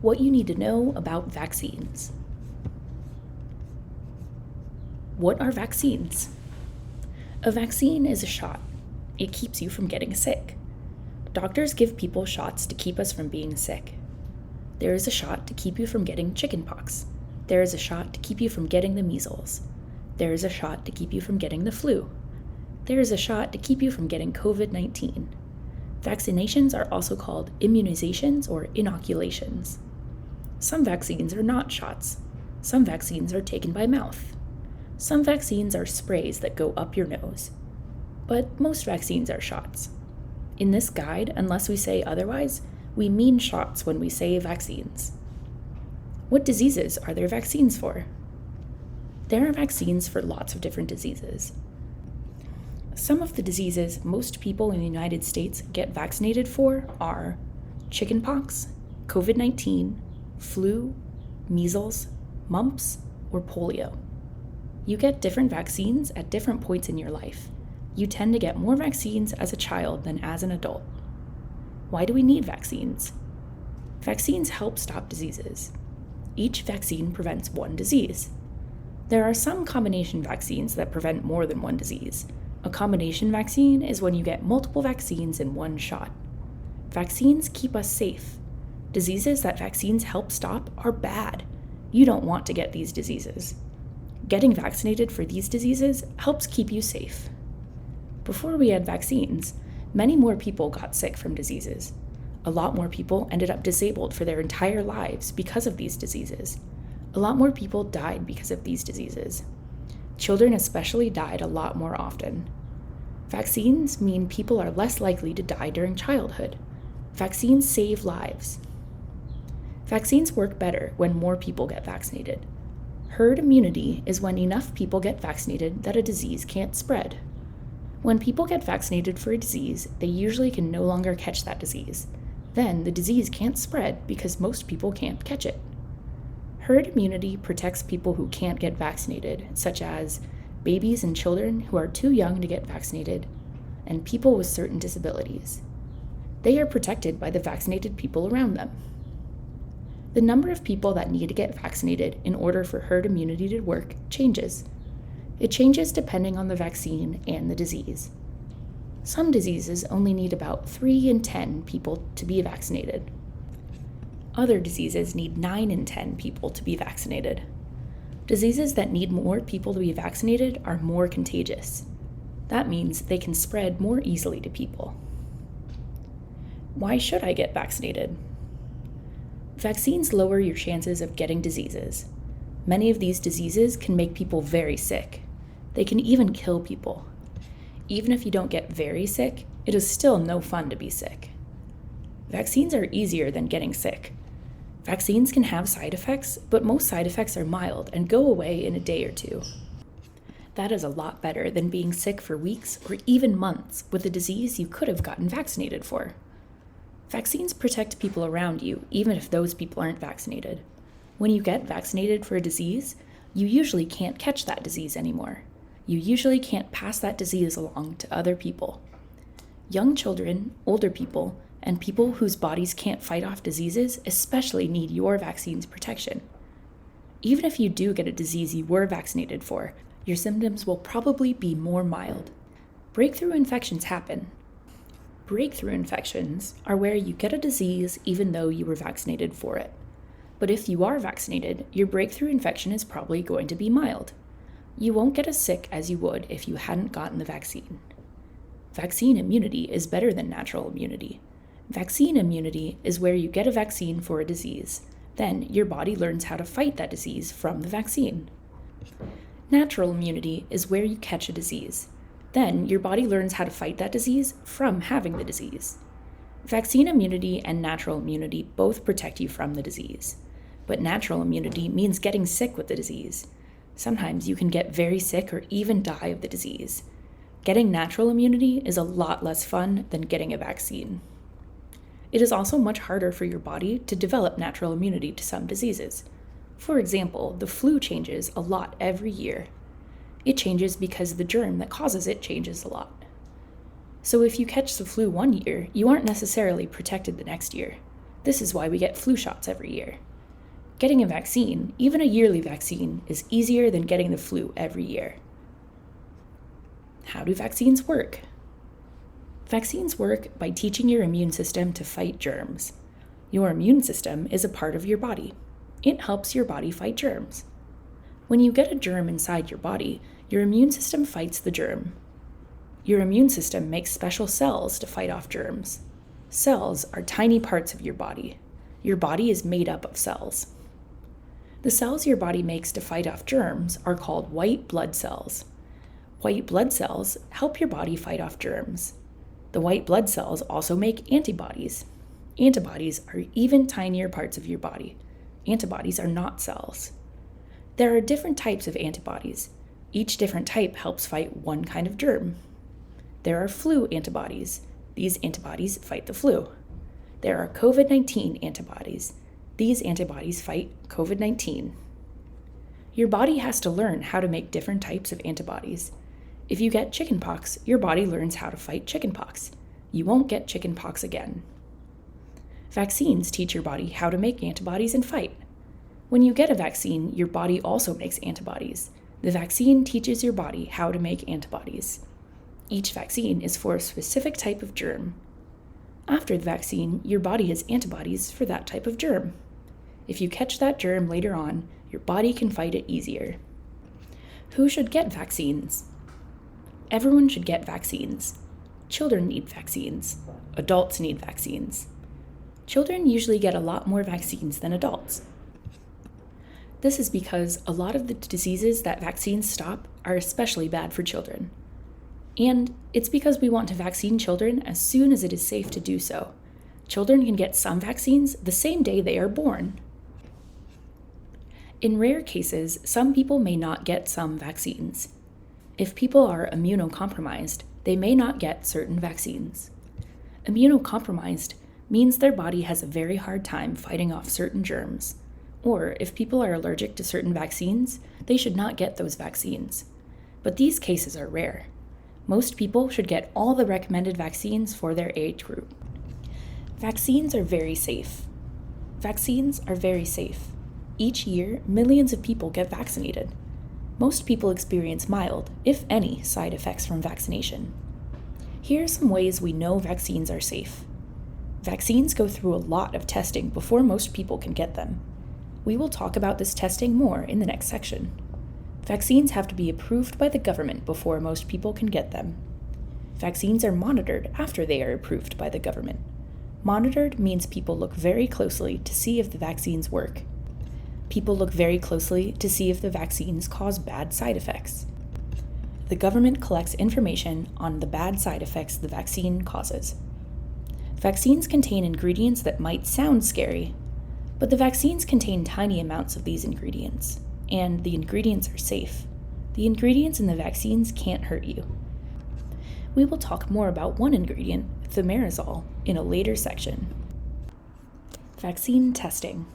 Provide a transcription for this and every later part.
What you need to know about vaccines. What are vaccines? A vaccine is a shot. It keeps you from getting sick. Doctors give people shots to keep us from being sick. There is a shot to keep you from getting chickenpox. There is a shot to keep you from getting the measles. There is a shot to keep you from getting the flu. There is a shot to keep you from getting COVID-19. Vaccinations are also called immunizations or inoculations. Some vaccines are not shots. Some vaccines are taken by mouth. Some vaccines are sprays that go up your nose. But most vaccines are shots. In this guide, unless we say otherwise, we mean shots when we say vaccines. What diseases are there vaccines for? There are vaccines for lots of different diseases. Some of the diseases most people in the United States get vaccinated for are chickenpox, COVID-19, flu, measles, mumps, or polio. You get different vaccines at different points in your life. You tend to get more vaccines as a child than as an adult. Why do we need vaccines? Vaccines help stop diseases. Each vaccine prevents one disease. There are some combination vaccines that prevent more than one disease. A combination vaccine is when you get multiple vaccines in one shot. Vaccines keep us safe. Diseases that vaccines help stop are bad. You don't want to get these diseases. Getting vaccinated for these diseases helps keep you safe. Before we had vaccines, many more people got sick from diseases. A lot more people ended up disabled for their entire lives because of these diseases. A lot more people died because of these diseases. Children especially died a lot more often. Vaccines mean people are less likely to die during childhood. Vaccines save lives. Vaccines work better when more people get vaccinated. Herd immunity is when enough people get vaccinated that a disease can't spread. When people get vaccinated for a disease, they usually can no longer catch that disease. Then the disease can't spread because most people can't catch it. Herd immunity protects people who can't get vaccinated, such as babies and children who are too young to get vaccinated, and people with certain disabilities. They are protected by the vaccinated people around them. The number of people that need to get vaccinated in order for herd immunity to work changes. It changes depending on the vaccine and the disease. Some diseases only need about 3 in 10 people to be vaccinated. Other diseases need 9 in 10 people to be vaccinated. Diseases that need more people to be vaccinated are more contagious. That means they can spread more easily to people. Why should I get vaccinated? Vaccines lower your chances of getting diseases. Many of these diseases can make people very sick. They can even kill people. Even if you don't get very sick, it is still no fun to be sick. Vaccines are easier than getting sick. Vaccines can have side effects, but most side effects are mild and go away in a day or two. That is a lot better than being sick for weeks or even months with a disease you could have gotten vaccinated for. Vaccines protect people around you, even if those people aren't vaccinated. When you get vaccinated for a disease, you usually can't catch that disease anymore. You usually can't pass that disease along to other people. Young children, older people, and people whose bodies can't fight off diseases especially need your vaccine's protection. Even if you do get a disease you were vaccinated for, your symptoms will probably be more mild. Breakthrough infections happen. Breakthrough infections are where you get a disease even though you were vaccinated for it. But if you are vaccinated, your breakthrough infection is probably going to be mild. You won't get as sick as you would if you hadn't gotten the vaccine. Vaccine immunity is better than natural immunity. Vaccine immunity is where you get a vaccine for a disease. Then your body learns how to fight that disease from the vaccine. Natural immunity is where you catch a disease. Then your body learns how to fight that disease from having the disease. Vaccine immunity and natural immunity both protect you from the disease. But natural immunity means getting sick with the disease. Sometimes you can get very sick or even die of the disease. Getting natural immunity is a lot less fun than getting a vaccine. It is also much harder for your body to develop natural immunity to some diseases. For example, the flu changes a lot every year. It changes because the germ that causes it changes a lot. So if you catch the flu one year, you aren't necessarily protected the next year. This is why we get flu shots every year. Getting a vaccine, even a yearly vaccine, is easier than getting the flu every year. How do vaccines work? Vaccines work by teaching your immune system to fight germs. Your immune system is a part of your body. It helps your body fight germs. When you get a germ inside your body, your immune system fights the germ. Your immune system makes special cells to fight off germs. Cells are tiny parts of your body. Your body is made up of cells. The cells your body makes to fight off germs are called white blood cells. White blood cells help your body fight off germs. The white blood cells also make antibodies. Antibodies are even tinier parts of your body. Antibodies are not cells. There are different types of antibodies. Each different type helps fight one kind of germ. There are flu antibodies. These antibodies fight the flu. There are COVID-19 antibodies. These antibodies fight COVID-19. Your body has to learn how to make different types of antibodies. If you get chickenpox, your body learns how to fight chickenpox. You won't get chickenpox again. Vaccines teach your body how to make antibodies and fight. When you get a vaccine, your body also makes antibodies. The vaccine teaches your body how to make antibodies. Each vaccine is for a specific type of germ. After the vaccine, your body has antibodies for that type of germ. If you catch that germ later on, your body can fight it easier. Who should get vaccines? Everyone should get vaccines. Children need vaccines. Adults need vaccines. Children usually get a lot more vaccines than adults. This is because a lot of the diseases that vaccines stop are especially bad for children. And it's because we want to vaccine children as soon as it is safe to do so. Children can get some vaccines the same day they are born. In rare cases, some people may not get some vaccines. If people are immunocompromised, they may not get certain vaccines. Immunocompromised means their body has a very hard time fighting off certain germs. Or if people are allergic to certain vaccines, they should not get those vaccines. But these cases are rare. Most people should get all the recommended vaccines for their age group. Vaccines are very safe. Vaccines are very safe. Each year, millions of people get vaccinated. Most people experience mild, if any, side effects from vaccination. Here are some ways we know vaccines are safe. Vaccines go through a lot of testing before most people can get them. We will talk about this testing more in the next section. Vaccines have to be approved by the government before most people can get them. Vaccines are monitored after they are approved by the government. Monitored means people look very closely to see if the vaccines work. People look very closely to see if the vaccines cause bad side effects. The government collects information on the bad side effects the vaccine causes. Vaccines contain ingredients that might sound scary, but the vaccines contain tiny amounts of these ingredients, and the ingredients are safe. The ingredients in the vaccines can't hurt you. We will talk more about one ingredient, thimerosal, in a later section. Vaccine testing.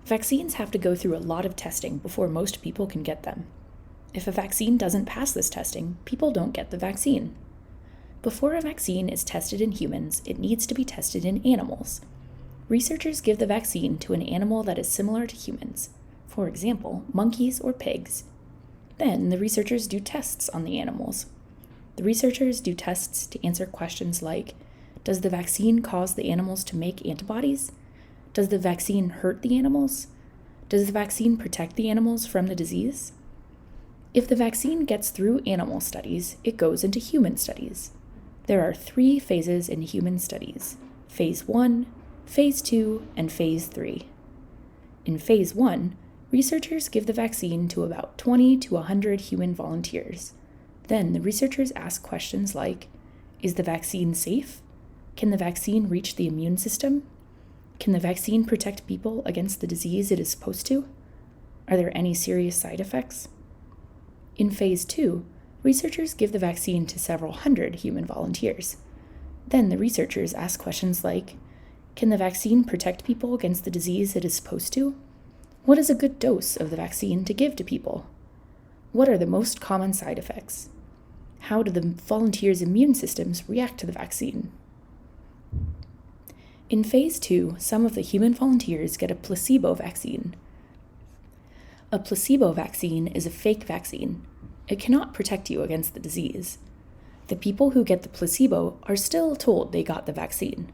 Vaccines have to go through a lot of testing before most people can get them. If a vaccine doesn't pass this testing, people don't get the vaccine. Before a vaccine is tested in humans, it needs to be tested in animals. Researchers give the vaccine to an animal that is similar to humans, for example, monkeys or pigs. Then the researchers do tests on the animals. The researchers do tests to answer questions like, does the vaccine cause the animals to make antibodies? Does the vaccine hurt the animals? Does the vaccine protect the animals from the disease? If the vaccine gets through animal studies, it goes into human studies. There are 3 phases in human studies: Phase 1, Phase 2, and Phase 3. In Phase 1, researchers give the vaccine to about 20 to 100 human volunteers. Then the researchers ask questions like, is the vaccine safe? Can the vaccine reach the immune system? Can the vaccine protect people against the disease it is supposed to? Are there any serious side effects? In Phase 2, researchers give the vaccine to several hundred human volunteers. Then the researchers ask questions like, can the vaccine protect people against the disease it is supposed to? What is a good dose of the vaccine to give to people? What are the most common side effects? How do the volunteers' immune systems react to the vaccine? In phase 2, some of the human volunteers get a placebo vaccine. A placebo vaccine is a fake vaccine. It cannot protect you against the disease. The people who get the placebo are still told they got the vaccine.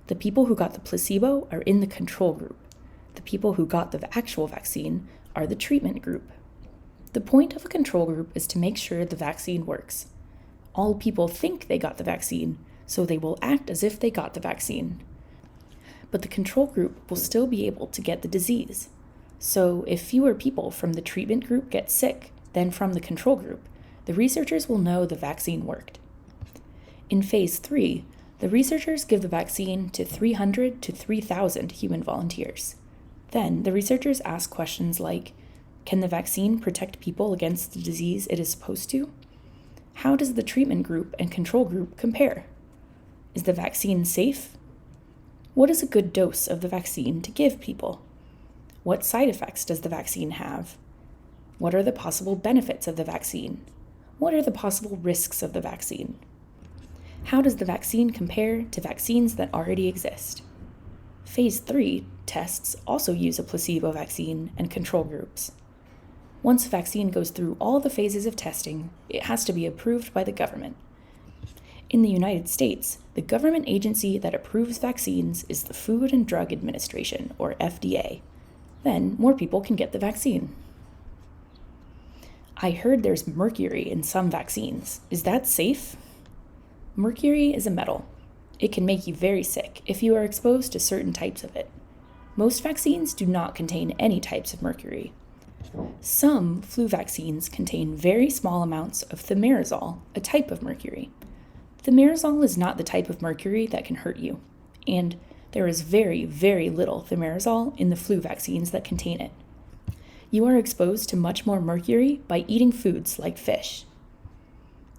The people who got the placebo are in the control group. The people who got the actual vaccine are the treatment group. The point of a control group is to make sure the vaccine works. All people think they got the vaccine, so they will act as if they got the vaccine. But the control group will still be able to get the disease. So if fewer people from the treatment group get sick than from the control group, the researchers will know the vaccine worked. In phase 3, the researchers give the vaccine to 300 to 3,000 human volunteers. Then the researchers ask questions like, can the vaccine protect people against the disease it is supposed to? How does the treatment group and control group compare? Is the vaccine safe? What is a good dose of the vaccine to give people? What side effects does the vaccine have? What are the possible benefits of the vaccine? What are the possible risks of the vaccine? How does the vaccine compare to vaccines that already exist? Phase 3 tests also use a placebo vaccine and control groups. Once a vaccine goes through all the phases of testing, it has to be approved by the government. In the United States, the government agency that approves vaccines is the Food and Drug Administration, or FDA. Then more people can get the vaccine. I heard there's mercury in some vaccines. Is that safe? Mercury is a metal. It can make you very sick if you are exposed to certain types of it. Most vaccines do not contain any types of mercury. Some flu vaccines contain very small amounts of thimerosal, a type of mercury. Thimerosal is not the type of mercury that can hurt you, and there is very, very little thimerosal in the flu vaccines that contain it. You are exposed to much more mercury by eating foods like fish.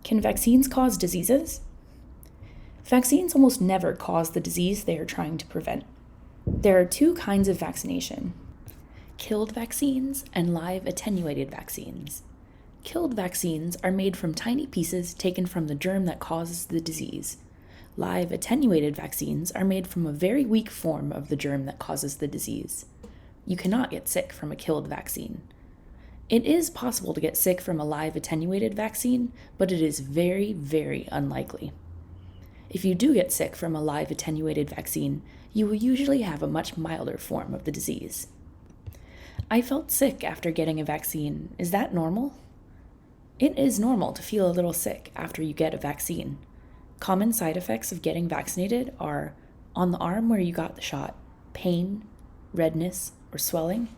Can vaccines cause diseases? Vaccines almost never cause the disease they are trying to prevent. There are two kinds of vaccination: killed vaccines and live attenuated vaccines. Killed vaccines are made from tiny pieces taken from the germ that causes the disease. Live attenuated vaccines are made from a very weak form of the germ that causes the disease. You cannot get sick from a killed vaccine. It is possible to get sick from a live attenuated vaccine, but it is very, very unlikely. If you do get sick from a live attenuated vaccine, you will usually have a much milder form of the disease. I felt sick after getting a vaccine. Is that normal? It is normal to feel a little sick after you get a vaccine. Common side effects of getting vaccinated are on the arm where you got the shot, pain, redness, or swelling.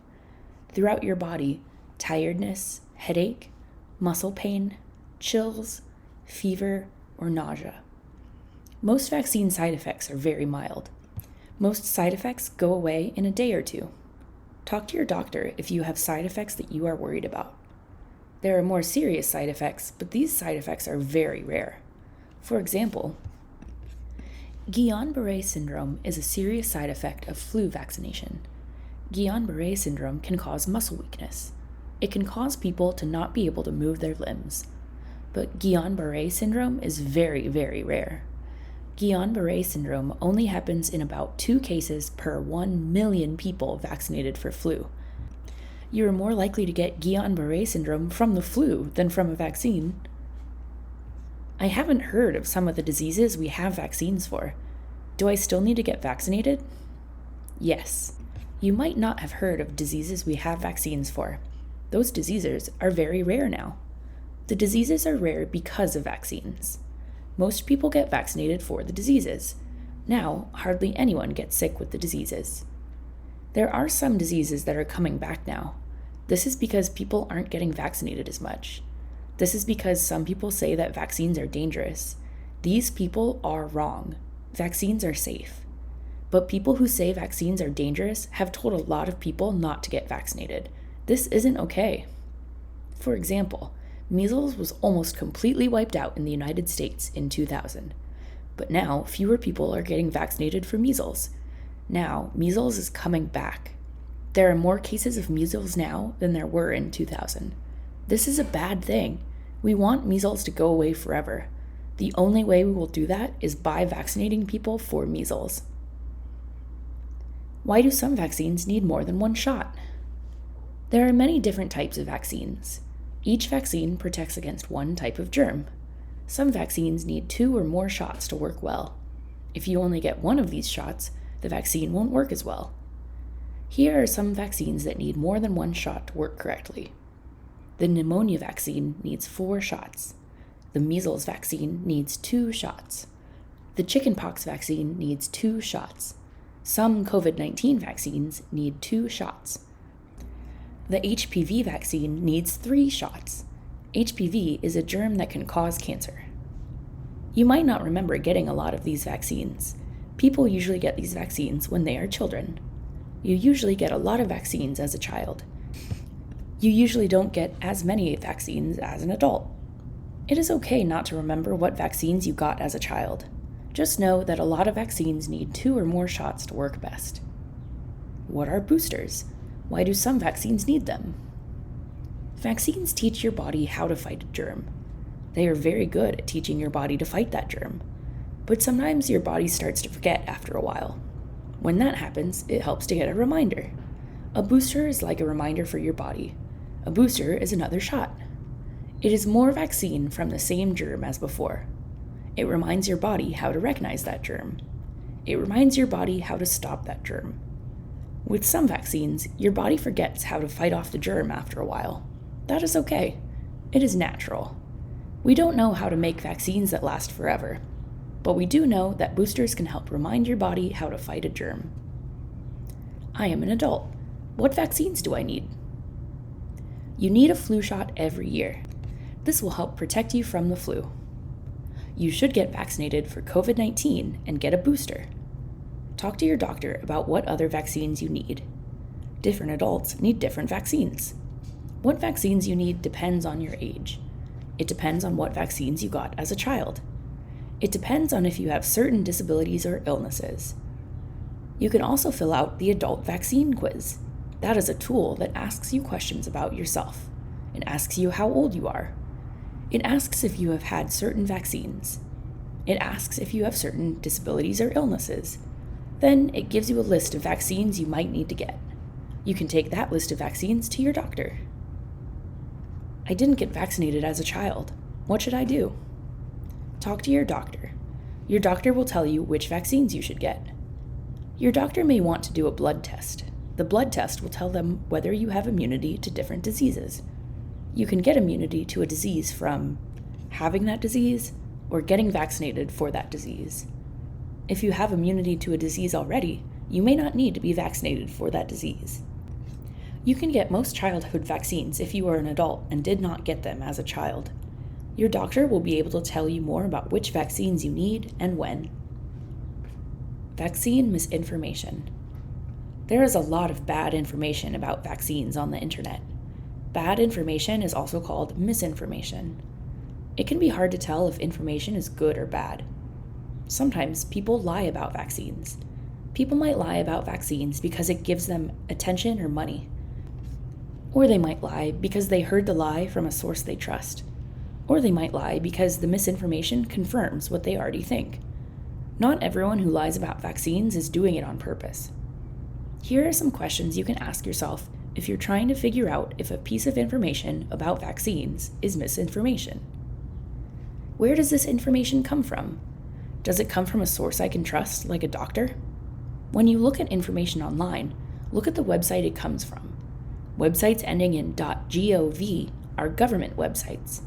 Throughout your body, tiredness, headache, muscle pain, chills, fever, or nausea. Most vaccine side effects are very mild. Most side effects go away in a day or two. Talk to your doctor if you have side effects that you are worried about. There are more serious side effects, but these side effects are very rare. For example, Guillain-Barré syndrome is a serious side effect of flu vaccination. Guillain-Barré syndrome can cause muscle weakness. It can cause people to not be able to move their limbs. But Guillain-Barré syndrome is very, very rare. Guillain-Barré syndrome only happens in about 2 cases per 1 million people vaccinated for flu. You are more likely to get Guillain-Barré syndrome from the flu than from a vaccine. I haven't heard of some of the diseases we have vaccines for. Do I still need to get vaccinated? Yes. You might not have heard of diseases we have vaccines for. Those diseases are very rare now. The diseases are rare because of vaccines. Most people get vaccinated for the diseases. Now, hardly anyone gets sick with the diseases. There are some diseases that are coming back now. This is because people aren't getting vaccinated as much. This is because some people say that vaccines are dangerous. These people are wrong. Vaccines are safe. But people who say vaccines are dangerous have told a lot of people not to get vaccinated. This isn't okay. For example, measles was almost completely wiped out in the United States in 2000. But now, fewer people are getting vaccinated for measles. Now, measles is coming back. There are more cases of measles now than there were in 2000. This is a bad thing. We want measles to go away forever. The only way we will do that is by vaccinating people for measles. Why do some vaccines need more than one shot? There are many different types of vaccines. Each vaccine protects against one type of germ. Some vaccines need 2 or more shots to work well. If you only get one of these shots, the vaccine won't work as well. Here are some vaccines that need more than one shot to work correctly. The pneumonia vaccine needs 4 shots. The measles vaccine needs 2 shots. The chickenpox vaccine needs 2 shots. Some COVID-19 vaccines need 2 shots. The HPV vaccine needs 3 shots. HPV is a germ that can cause cancer. You might not remember getting a lot of these vaccines. People usually get these vaccines when they are children. You usually get a lot of vaccines as a child. You usually don't get as many vaccines as an adult. It is okay not to remember what vaccines you got as a child. Just know that a lot of vaccines need 2 or more shots to work best. What are boosters? Why do some vaccines need them? Vaccines teach your body how to fight a germ. They are very good at teaching your body to fight that germ. But sometimes your body starts to forget after a while. When that happens, it helps to get a reminder. A booster is like a reminder for your body. A booster is another shot. It is more vaccine from the same germ as before. It reminds your body how to recognize that germ. It reminds your body how to stop that germ. With some vaccines, your body forgets how to fight off the germ after a while. That is okay. It is natural. We don't know how to make vaccines that last forever, but we do know that boosters can help remind your body how to fight a germ. I am an adult. What vaccines do I need? You need a flu shot every year. This will help protect you from the flu. You should get vaccinated for COVID-19 and get a booster. Talk to your doctor about what other vaccines you need. Different adults need different vaccines. What vaccines you need depends on your age. It depends on what vaccines you got as a child. It depends on if you have certain disabilities or illnesses. You can also fill out the adult vaccine quiz. That is a tool that asks you questions about yourself. It asks you how old you are. It asks if you have had certain vaccines. It asks if you have certain disabilities or illnesses. Then it gives you a list of vaccines you might need to get. You can take that list of vaccines to your doctor. I didn't get vaccinated as a child. What should I do? Talk to your doctor. Your doctor will tell you which vaccines you should get. Your doctor may want to do a blood test. The blood test will tell them whether you have immunity to different diseases. You can get immunity to a disease from having that disease or getting vaccinated for that disease. If you have immunity to a disease already, you may not need to be vaccinated for that disease. You can get most childhood vaccines if you are an adult and did not get them as a child. Your doctor will be able to tell you more about which vaccines you need and when. Vaccine misinformation. There is a lot of bad information about vaccines on the internet. Bad information is also called misinformation. It can be hard to tell if information is good or bad. Sometimes people lie about vaccines. People might lie about vaccines because it gives them attention or money. Or they might lie because they heard the lie from a source they trust. Or they might lie because the misinformation confirms what they already think. Not everyone who lies about vaccines is doing it on purpose. Here are some questions you can ask yourself if you're trying to figure out if a piece of information about vaccines is misinformation. Where does this information come from? Does it come from a source I can trust, like a doctor? When you look at information online, look at the website it comes from. Websites ending in .gov are government websites.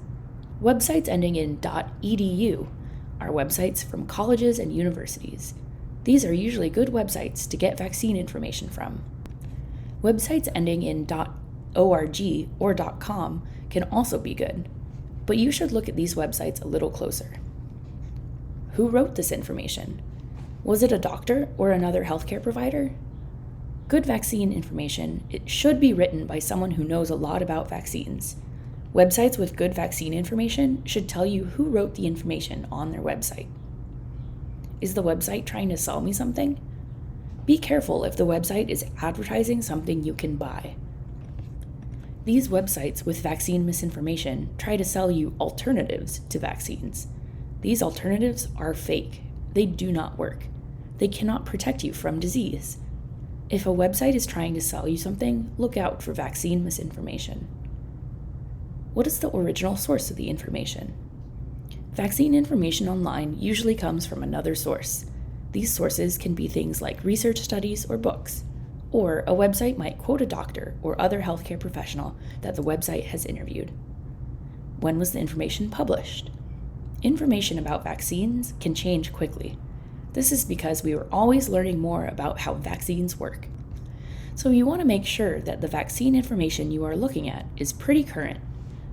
Websites ending in .edu are websites from colleges and universities. These are usually good websites to get vaccine information from. Websites ending in .org or .com can also be good, but you should look at these websites a little closer. Who wrote this information? Was it a doctor or another healthcare provider? Good vaccine information, it should be written by someone who knows a lot about vaccines. Websites with good vaccine information should tell you who wrote the information on their website. Is the website trying to sell me something? Be careful if the website is advertising something you can buy. These websites with vaccine misinformation try to sell you alternatives to vaccines. These alternatives are fake. They do not work. They cannot protect you from disease. If a website is trying to sell you something, look out for vaccine misinformation. What is the original source of the information? Vaccine information online usually comes from another source. These sources can be things like research studies or books, or a website might quote a doctor or other healthcare professional that the website has interviewed. When was the information published? Information about vaccines can change quickly. This is because we are always learning more about how vaccines work. So you want to make sure that the vaccine information you are looking at is pretty current.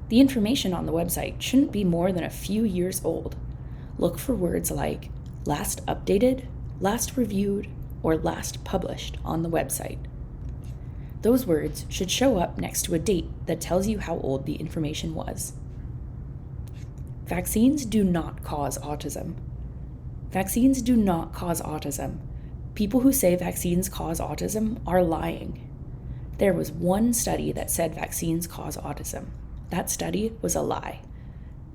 The information on the website shouldn't be more than a few years old. Look for words like last updated, last reviewed, or last published on the website. Those words should show up next to a date that tells you how old the information was. Vaccines do not cause autism. Vaccines do not cause autism. People who say vaccines cause autism are lying. There was one study that said vaccines cause autism. That study was a lie.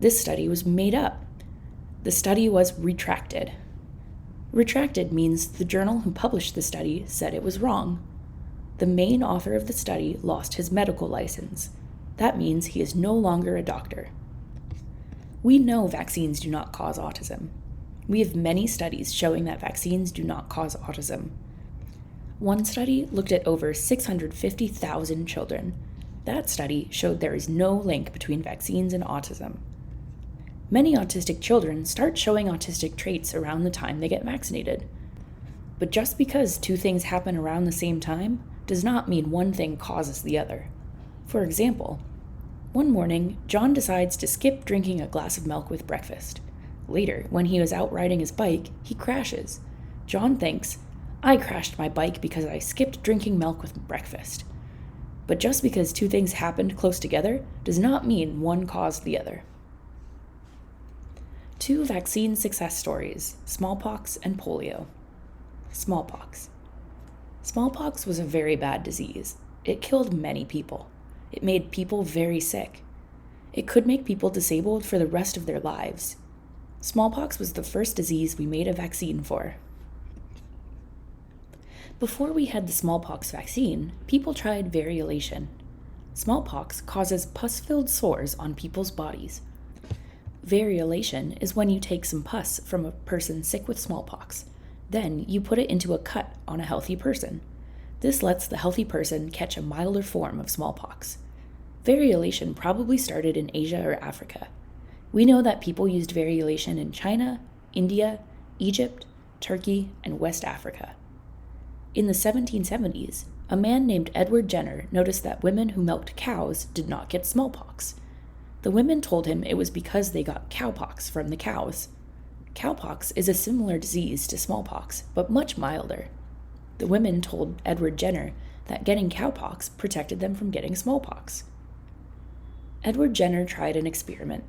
This study was made up. The study was retracted. Retracted means the journal who published the study said it was wrong. The main author of the study lost his medical license. That means he is no longer a doctor. We know vaccines do not cause autism. We have many studies showing that vaccines do not cause autism. One study looked at over 650,000 children. That study showed there is no link between vaccines and autism. Many autistic children start showing autistic traits around the time they get vaccinated. But just because two things happen around the same time does not mean one thing causes the other. For example, one morning, John decides to skip drinking a glass of milk with breakfast. Later, when he was out riding his bike, he crashes. John thinks, I crashed my bike because I skipped drinking milk with breakfast. But just because two things happened close together does not mean one caused the other. Two vaccine success stories, smallpox and polio. Smallpox. Smallpox was a very bad disease. It killed many people. It made people very sick. It could make people disabled for the rest of their lives. Smallpox was the first disease we made a vaccine for. Before we had the smallpox vaccine, people tried variolation. Smallpox causes pus-filled sores on people's bodies. Variolation is when you take some pus from a person sick with smallpox. Then you put it into a cut on a healthy person. This lets the healthy person catch a milder form of smallpox. Variolation probably started in Asia or Africa. We know that people used variolation in China, India, Egypt, Turkey, and West Africa. In the 1770s, a man named Edward Jenner noticed that women who milked cows did not get smallpox. The women told him it was because they got cowpox from the cows. Cowpox is a similar disease to smallpox, but much milder. The women told Edward Jenner that getting cowpox protected them from getting smallpox. Edward Jenner tried an experiment.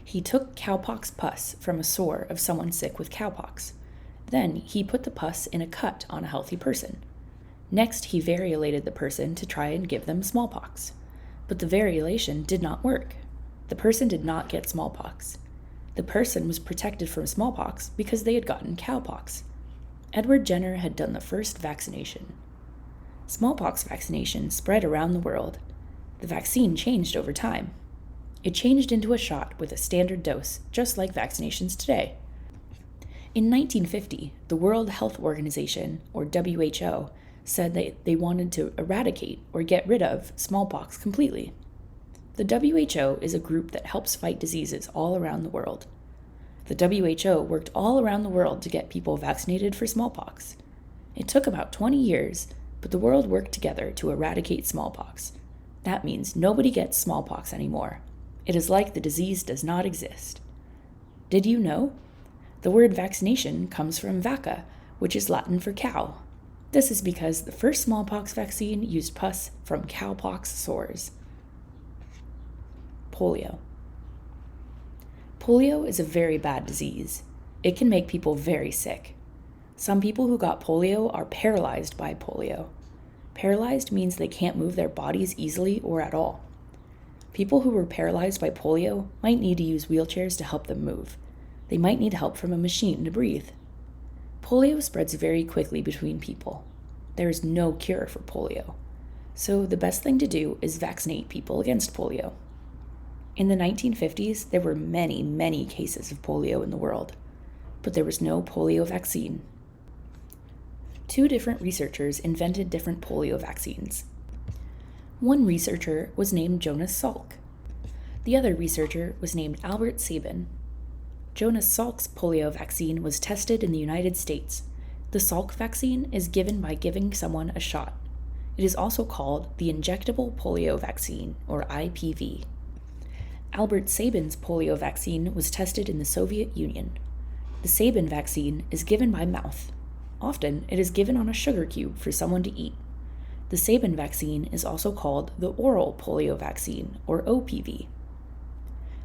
He took cowpox pus from a sore of someone sick with cowpox. Then he put the pus in a cut on a healthy person. Next, he variolated the person to try and give them smallpox. But the variolation did not work. The person did not get smallpox. The person was protected from smallpox because they had gotten cowpox. Edward Jenner had done the first vaccination. Smallpox vaccination spread around the world. The vaccine changed over time. It changed into a shot with a standard dose, just like vaccinations today. In 1950, the World Health Organization, or WHO, said that they wanted to eradicate or get rid of smallpox completely. The WHO is a group that helps fight diseases all around the world. The WHO worked all around the world to get people vaccinated for smallpox. It took about 20 years, but the world worked together to eradicate smallpox. That means nobody gets smallpox anymore. It is like the disease does not exist. Did you know? The word vaccination comes from vacca, which is Latin for cow. This is because the first smallpox vaccine used pus from cowpox sores. Polio. Polio is a very bad disease. It can make people very sick. Some people who got polio are paralyzed by polio. Paralyzed means they can't move their bodies easily or at all. People who were paralyzed by polio might need to use wheelchairs to help them move. They might need help from a machine to breathe. Polio spreads very quickly between people. There is no cure for polio. So the best thing to do is vaccinate people against polio. In the 1950s, there were many, many cases of polio in the world, but there was no polio vaccine. 2 different researchers invented different polio vaccines. One researcher was named Jonas Salk. The other researcher was named Albert Sabin. Jonas Salk's polio vaccine was tested in the United States. The Salk vaccine is given by giving someone a shot. It is also called the injectable polio vaccine, or IPV. Albert Sabin's polio vaccine was tested in the Soviet Union. The Sabin vaccine is given by mouth. Often, it is given on a sugar cube for someone to eat. The Sabin vaccine is also called the oral polio vaccine, or OPV.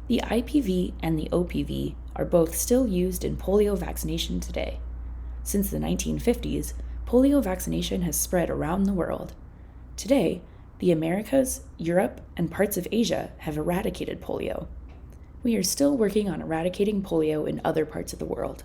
The IPV and the OPV are both still used in polio vaccination today. Since the 1950s, polio vaccination has spread around the world. Today, the Americas, Europe, and parts of Asia have eradicated polio. We are still working on eradicating polio in other parts of the world.